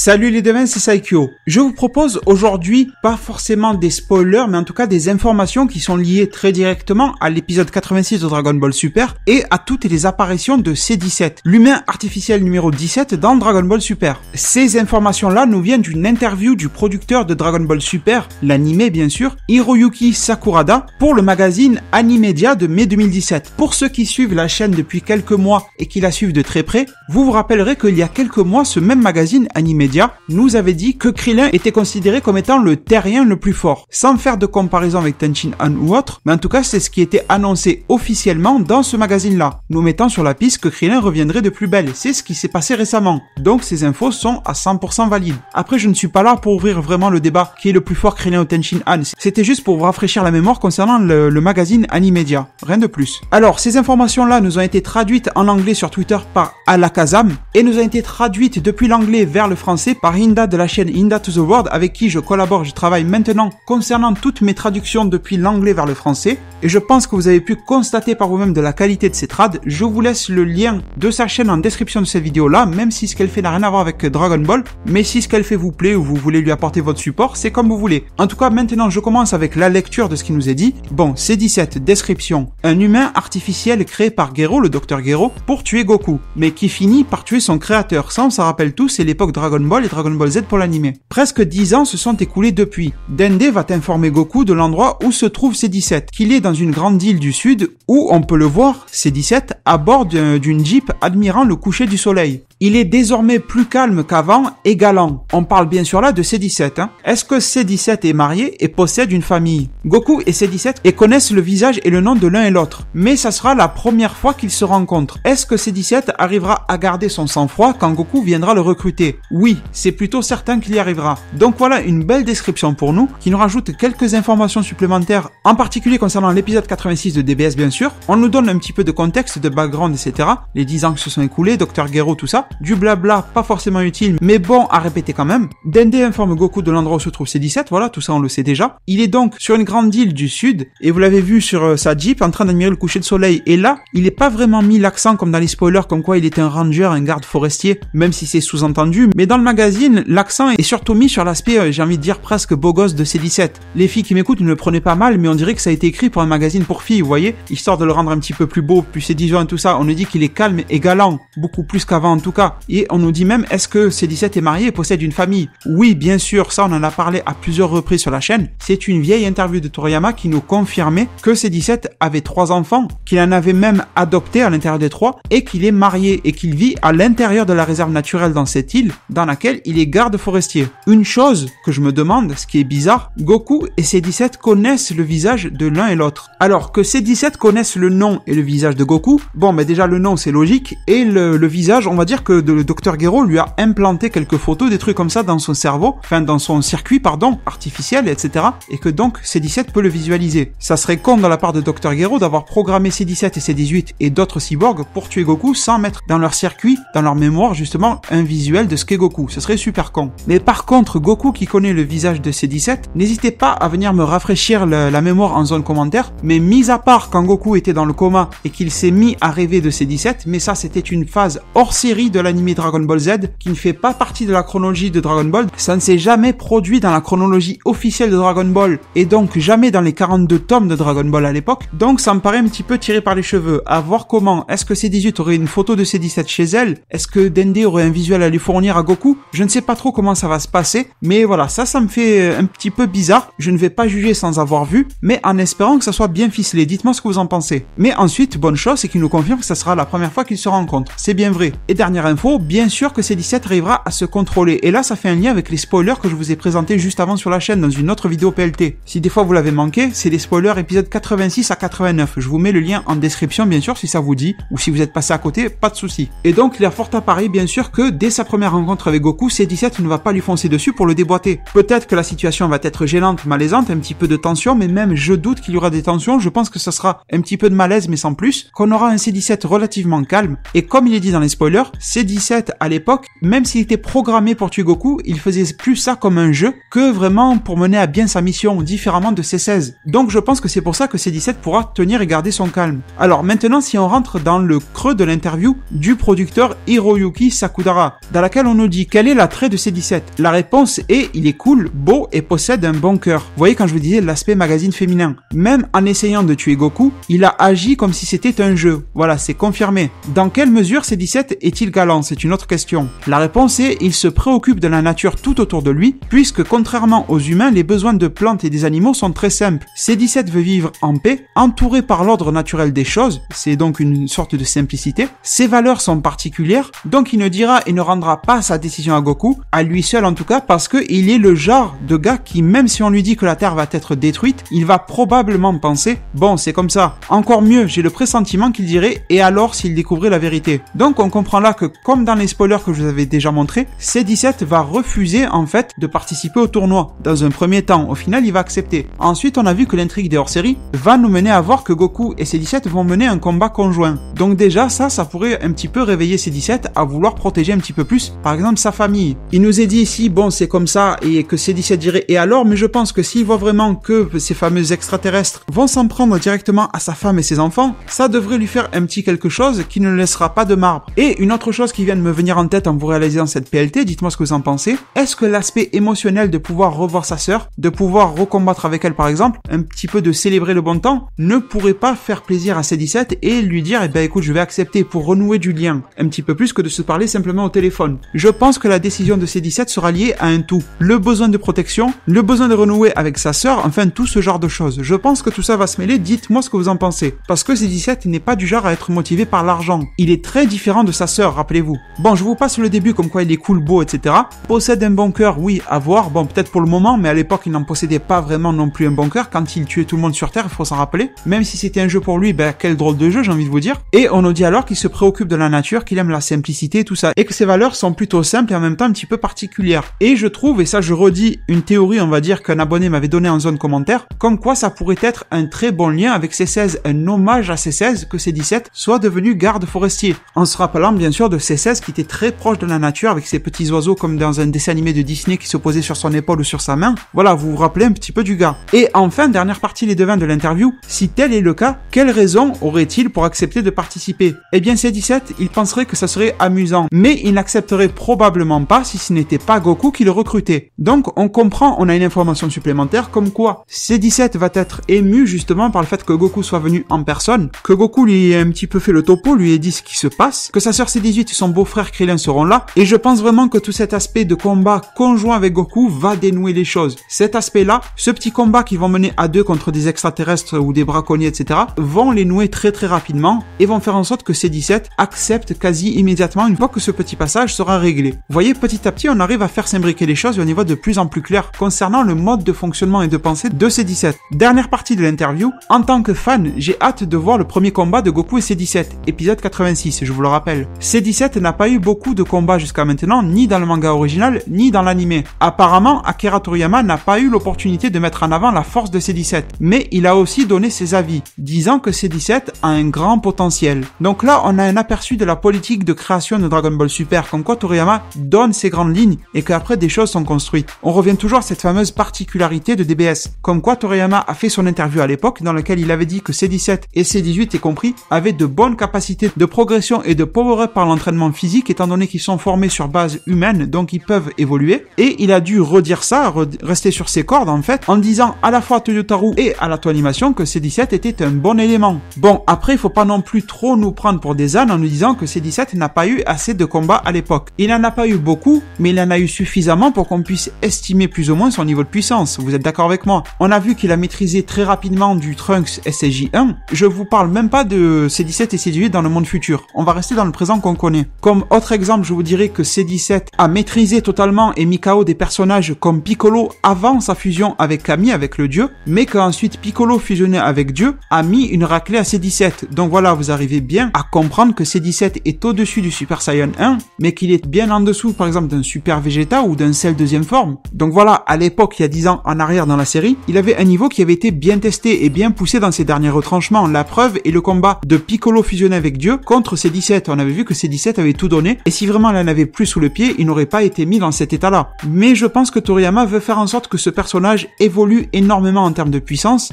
Salut les devins, c'est Saikyo. Je vous propose aujourd'hui, pas forcément des spoilers, mais en tout cas des informations qui sont liées très directement à l'épisode 86 de Dragon Ball Super et à toutes les apparitions de C17, l'humain artificiel numéro 17 dans Dragon Ball Super. Ces informations-là nous viennent d'une interview du producteur de Dragon Ball Super, l'animé bien sûr, Hiroyuki Sakurada, pour le magazine Animedia de mai 2017. Pour ceux qui suivent la chaîne depuis quelques mois et qui la suivent de très près, vous vous rappellerez qu'il y a quelques mois, ce même magazine Animedia nous avait dit que Krillin était considéré comme étant le terrien le plus fort, sans faire de comparaison avec Tenshin Han ou autre, mais en tout cas c'est ce qui était annoncé officiellement dans ce magazine-là, nous mettant sur la piste que Krillin reviendrait de plus belle. C'est ce qui s'est passé récemment, donc ces infos sont à 100% valides. Après, je ne suis pas là pour ouvrir vraiment le débat qui est le plus fort, Krillin ou Tenshin Han, c'était juste pour vous rafraîchir la mémoire concernant le magazine Animedia, rien de plus. Alors, ces informations-là nous ont été traduites en anglais sur Twitter par Alakazam, et nous ont été traduites depuis l'anglais vers le français par Hinda de la chaîne Hinda to the World, avec qui je collabore, je travaille maintenant concernant toutes mes traductions depuis l'anglais vers le français, et je pense que vous avez pu constater par vous-même de la qualité de ces trades. Je vous laisse le lien de sa chaîne en description de cette vidéo-là, même si ce qu'elle fait n'a rien à voir avec Dragon Ball, mais si ce qu'elle fait vous plaît ou vous voulez lui apporter votre support, c'est comme vous voulez. En tout cas, maintenant je commence avec la lecture de ce qui nous est dit. Bon, C17, description. Un humain artificiel créé par Gero, le docteur Gero, pour tuer Goku, mais qui finit par tuer son créateur. Ça, on s'en rappelle tous, c'est l'époque Dragon Ball et Dragon Ball Z pour l'animé. Presque 10 ans se sont écoulés depuis. Dende va informer Goku de l'endroit où se trouve C17, qu'il est dans une grande île du sud où on peut le voir, C17, à bord d'une Jeep admirant le coucher du soleil. Il est désormais plus calme qu'avant et galant. On parle bien sûr là de C17. Est-ce que C17 est marié et possède une famille? Goku et C17 connaissent le visage et le nom de l'un et l'autre, mais ça sera la première fois qu'ils se rencontrent. Est-ce que C17 arrivera à garder son sang-froid quand Goku viendra le recruter? Oui, c'est plutôt certain qu'il y arrivera. Donc voilà une belle description pour nous, qui nous rajoute quelques informations supplémentaires, en particulier concernant l'épisode 86 de DBS bien sûr. On nous donne un petit peu de contexte, de background, etc. Les 10 ans qui se sont écoulés, Dr Gero, tout ça. Du blabla pas forcément utile, mais bon à répéter quand même. Dende informe Goku de l'endroit où se trouve C17, voilà, tout ça on le sait déjà. Il est donc sur une grande île du sud, et vous l'avez vu sur sa Jeep en train d'admirer le coucher de soleil, et là, il n'est pas vraiment mis l'accent comme dans les spoilers, comme quoi il était un ranger, un garde forestier, même si c'est sous-entendu, mais dans le magazine, l'accent est surtout mis sur l'aspect, j'ai envie de dire presque beau gosse de C17. Les filles qui m'écoutent ne le prenez pas mal, mais on dirait que ça a été écrit pour un magazine pour filles, vous voyez, histoire de le rendre un petit peu plus beau, plus séduisant et tout ça. On nous dit qu'il est calme et galant, beaucoup plus qu'avant en tout cas. Et on nous dit même, est-ce que C17 est marié et possède une famille? Oui, bien sûr, ça on en a parlé à plusieurs reprises sur la chaîne. C'est une vieille interview de Toriyama qui nous confirmait que C17 avait 3 enfants, qu'il en avait même adopté à l'intérieur des 3, et qu'il est marié et qu'il vit à l'intérieur de la réserve naturelle dans cette île, dans laquelle il est garde forestier. Une chose que je me demande, ce qui est bizarre, Goku et C17 connaissent le visage de l'un et l'autre. Alors que C17 connaissent le nom et le visage de Goku, bon ben déjà le nom c'est logique, et le visage, on va dire que le Dr Gero lui a implanté quelques photos, des trucs comme ça dans son cerveau, enfin dans son circuit pardon, artificiel, etc. Et que donc C17 peut le visualiser. Ça serait con de la part de Dr Gero d'avoir programmé C17 et C18 et d'autres cyborgs pour tuer Goku sans mettre dans leur circuit, dans leur mémoire justement, un visuel de ce qu'est Goku. Ce serait super con. Mais par contre, Goku qui connaît le visage de C17, n'hésitez pas à venir me rafraîchir la mémoire en zone commentaire, mais mis à part quand Goku était dans le coma et qu'il s'est mis à rêver de C17, mais ça c'était une phase hors série de l'anime Dragon Ball Z, qui ne fait pas partie de la chronologie de Dragon Ball, ça ne s'est jamais produit dans la chronologie officielle de Dragon Ball, et donc jamais dans les 42 tomes de Dragon Ball à l'époque, donc ça me paraît un petit peu tiré par les cheveux. À voir comment, est-ce que C18 aurait une photo de C17 chez elle? Est-ce que Dende aurait un visuel à lui fournir à Goku? Je ne sais pas trop comment ça va se passer, mais voilà, ça me fait un petit peu bizarre. Je ne vais pas juger sans avoir vu, mais en espérant que ça soit bien ficelé. Dites-moi ce que vous en pensez. Mais ensuite, bonne chose, c'est qu'il nous confirme que ça sera la première fois qu'ils se rencontrent. C'est bien vrai. Et dernière info, bien sûr que C17 arrivera à se contrôler. Et là, ça fait un lien avec les spoilers que je vous ai présentés juste avant sur la chaîne dans une autre vidéo PLT. Si des fois vous l'avez manqué, c'est les spoilers épisodes 86 à 89. Je vous mets le lien en description, bien sûr, si ça vous dit, ou si vous êtes passé à côté, pas de souci. Et donc, il y a fort à parier, bien sûr, que dès sa première rencontre avec Goku, C17 ne va pas lui foncer dessus pour le déboîter. Peut-être que la situation va être gênante, malaisante, un petit peu de tension, mais même je doute qu'il y aura des tensions. Je pense que ça sera un petit peu de malaise, mais sans plus. Qu'on aura un C17 relativement calme. Et comme il est dit dans les spoilers, C17 à l'époque, même s'il était programmé pour tuer Goku, il faisait plus ça comme un jeu que vraiment pour mener à bien sa mission, différemment de C16. Donc je pense que c'est pour ça que C17 pourra tenir et garder son calme. Alors maintenant, si on rentre dans le creux de l'interview du producteur Hiroyuki Sakudara, dans laquelle on nous dit quel est l'attrait de C17. La réponse est il est cool, beau et possède un bon cœur. Vous voyez quand je vous disais l'aspect magazine féminin. Même en essayant de tuer Goku, il a agi comme si c'était un jeu. Voilà, c'est confirmé. Dans quelle mesure C17 est-il galant? C'est une autre question. La réponse est il se préoccupe de la nature tout autour de lui, puisque contrairement aux humains, les besoins de plantes et des animaux sont très simples. C17 veut vivre en paix, entouré par l'ordre naturel des choses, c'est donc une sorte de simplicité. Ses valeurs sont particulières, donc il ne dira et ne rendra pas sa décision à Goku, à lui seul en tout cas, parce qu'il est le genre de gars qui, même si on lui dit que la Terre va être détruite, il va probablement penser « Bon, c'est comme ça. Encore mieux, j'ai le pressentiment qu'il dirait « Et alors s'il découvrait la vérité ?» Donc on comprend là que, comme dans les spoilers que je vous avais déjà montré, C17 va refuser en fait de participer au tournoi. Dans un premier temps, au final, il va accepter. Ensuite, on a vu que l'intrigue des hors-séries va nous mener à voir que Goku et C17 vont mener un combat conjoint. Donc déjà, ça pourrait un petit peu réveiller C17 à vouloir protéger un petit peu plus, par exemple, sa famille. Il nous est dit ici, bon, c'est comme ça, et que C17 dirait « Et alors ?» Mais je pense que s'il voit vraiment que ces fameux extraterrestres vont s'en prendre directement à sa femme et ses enfants, ça devrait lui faire un petit quelque chose qui ne le laissera pas de marbre. Et une autre chose qui vient de me venir en tête en vous réalisant cette PLT, dites-moi ce que vous en pensez. Est-ce que l'aspect émotionnel de pouvoir revoir sa sœur, de pouvoir recombattre avec elle par exemple, un petit peu de célébrer le bon temps, ne pourrait pas faire plaisir à C17 et lui dire eh ben écoute, je vais accepter pour renouer du lien, un petit peu plus que de se parler simplement au téléphone. Je pense que la décision de C17 sera liée à un tout. Le besoin de protection, le besoin de renouer avec sa sœur, enfin tout ce genre de choses. Je pense que tout ça va se mêler, dites-moi ce que vous en pensez. Parce que C17 n'est pas du genre à être motivé par l'argent. Il est très différent de sa sœur, rappelez-vous. Bon, je vous passe le début comme quoi il est cool, beau, etc. Possède un bon cœur, oui, à voir. Bon, peut-être pour le moment, mais à l'époque, il n'en possédait pas vraiment non plus un bon cœur. Quand il tuait tout le monde sur Terre, il faut s'en rappeler. Même si c'était un jeu pour lui, ben quel drôle de jeu, j'ai envie de vous dire. Et on nous dit alors qu'il se préoccupe de la nature, qu'il aime la simplicité, tout ça. Et que ses valeurs sont plutôt simples et en même temps un petit peu particulières. Et je trouve, et ça je redis, une théorie, on va dire, qu'un abonné m'avait donné en zone commentaire, comme quoi ça pourrait être un très bon lien avec C16, un hommage à C16, que C17 soit devenu garde forestier. En se rappelant bien sûr de C16 qui était très proche de la nature avec ses petits oiseaux comme dans un dessin animé de Disney qui se posait sur son épaule ou sur sa main. Voilà, vous vous rappelez un petit peu du gars. Et enfin, dernière partie les devins de l'interview, si tel est le cas, quelle raison aurait-il pour accepter de participer? Eh bien C17, il penserait que ça serait amusant, mais il n'accepterait probablement pas si ce n'était pas Goku qui le recrutait. Donc on comprend, on a une information supplémentaire comme quoi C17 va être ému justement par le fait que Goku soit venu en personne, que Goku lui ait un petit peu fait le topo, lui ait dit ce qui se passe, que sa sœur C18 et son beau-frère Krillin seront là, et je pense vraiment que tout cet aspect de combat conjoint avec Goku va dénouer les choses. Cet aspect-là, ce petit combat qu'ils vont mener à deux contre des extraterrestres ou des braconniers, etc., vont les nouer très très rapidement et vont faire en sorte que C17 accepte quasi immédiatement une fois que ce petit passage sera réglé. Vous voyez, petit à petit, on arrive à faire s'imbriquer les choses et on y voit de plus en plus clair concernant le mode de fonctionnement et de pensée de C17. Dernière partie de l'interview, en tant que fan, j'ai hâte de voir le premier combat de Goku et C17, épisode 86, je vous le rappelle. C17 n'a pas eu beaucoup de combats jusqu'à maintenant, ni dans le manga original, ni dans l'anime. Apparemment, Akira Toriyama n'a pas eu l'opportunité de mettre en avant la force de C17, mais il a aussi donné ses avis, disant que C17 a un grand potentiel. Donc là, on a un aperçu de la politique de création de Dragon Ball Super, comme quoi Toriyama donne ses grandes lignes et qu'après des choses sont construites. On revient toujours à cette fameuse particularité de DBS, comme quoi Toriyama a fait son interview à l'époque dans laquelle il avait dit que C17 et C18 y compris avaient de bonnes capacités de progression et de power-up par l'entraînement physique étant donné qu'ils sont formés sur base humaine, donc ils peuvent évoluer. Et il a dû redire ça, rester sur ses cordes en fait, en disant à la fois à Toyotaru et à la Toanimation que C17 était un bon élément. Bon, après il faut pas non plus trop nous prendre pour des ânes en nous disant que C17 n'a pas eu assez de combats à l'époque. Il n'en a pas eu beaucoup, mais il en a eu suffisamment pour qu'on puisse estimer plus ou moins son niveau de puissance. Vous êtes d'accord avec moi? On a vu qu'il a maîtrisé très rapidement du Trunks SSJ1. Je vous parle même pas de C17 et C18 dans le monde futur. On va rester dans le présent qu'on connaît. Comme autre exemple, je vous dirais que C17 a maîtrisé totalement et mis KO des personnages comme Piccolo avant sa fusion avec Kami, avec le dieu, mais qu'ensuite Piccolo fusionné avec Dieu a mis une raclée à C17. Donc voilà, vous arrivez bien à comprendre que C17 est au-dessus du Super Saiyan 1, mais qu'il est bien en dessous, par exemple, d'un Super Vegeta ou d'un Cell deuxième forme. Donc voilà, à l'époque, il y a 10 ans en arrière dans la série, il avait un niveau qui avait été bien testé et bien poussé dans ses derniers retranchements. La preuve est le combat de Piccolo fusionné avec Dieu contre C17. On avait vu que C17 C17 avait tout donné, et si vraiment elle en avait plus sous le pied, il n'aurait pas été mis dans cet état-là. Mais je pense que Toriyama veut faire en sorte que ce personnage évolue énormément en termes de puissance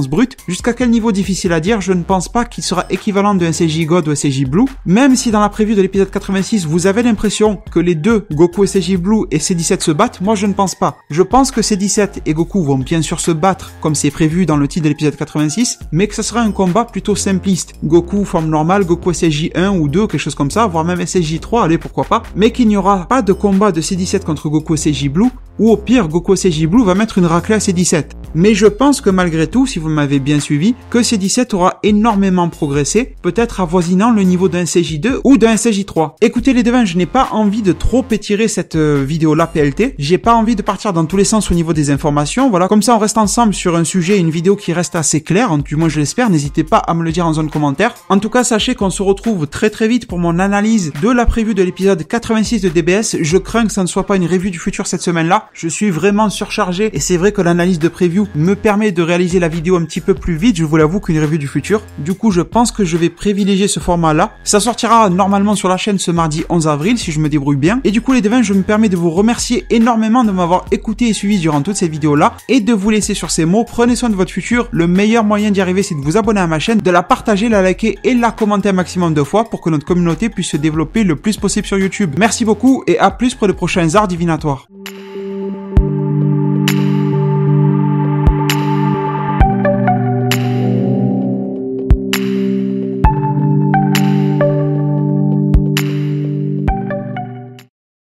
brute. Jusqu'à quel niveau difficile à dire, je ne pense pas qu'il sera équivalent de SCJ God ou SCJ Blue, même si dans la preview de l'épisode 86, vous avez l'impression que les deux, Goku SCJ Blue et C17 se battent, moi je ne pense pas. Je pense que C17 et Goku vont bien sûr se battre, comme c'est prévu dans le titre de l'épisode 86, mais que ce sera un combat plutôt simpliste. Goku forme normale, Goku SCJ 1 ou 2, quelque chose comme ça, voire même SCJ 3, allez pourquoi pas, mais qu'il n'y aura pas de combat de C17 contre Goku SCJ Blue, ou au pire, Goku SCJ Blue va mettre une raclée à C17. Mais je pense que malgré tout, si vous m'avez bien suivi, que C17 aura énormément progressé, peut-être avoisinant le niveau d'un SCJ2 ou d'un SCJ3. Écoutez les devins, je n'ai pas envie de trop étirer cette vidéo-là PLT, j'ai pas envie de partir dans tous les sens au niveau des informations, voilà, comme ça on reste ensemble sur un sujet, une vidéo qui reste assez claire, du moins je l'espère, n'hésitez pas à me le dire en zone commentaire. En tout cas, sachez qu'on se retrouve très vite pour mon analyse de la preview de l'épisode 86 de DBS, je crains que ça ne soit pas une review du futur cette semaine-là. Je suis vraiment surchargé et c'est vrai que l'analyse de preview me permet de réaliser la vidéo un petit peu plus vite, je vous l'avoue, qu'une review du futur. Du coup, je pense que je vais privilégier ce format-là. Ça sortira normalement sur la chaîne ce mardi 11 avril si je me débrouille bien. Et du coup, les devins, je me permets de vous remercier énormément de m'avoir écouté et suivi durant toutes ces vidéos-là et de vous laisser sur ces mots. Prenez soin de votre futur. Le meilleur moyen d'y arriver, c'est de vous abonner à ma chaîne, de la partager, la liker et la commenter un maximum de fois pour que notre communauté puisse se développer le plus possible sur YouTube. Merci beaucoup et à plus pour les prochains arts divinatoires.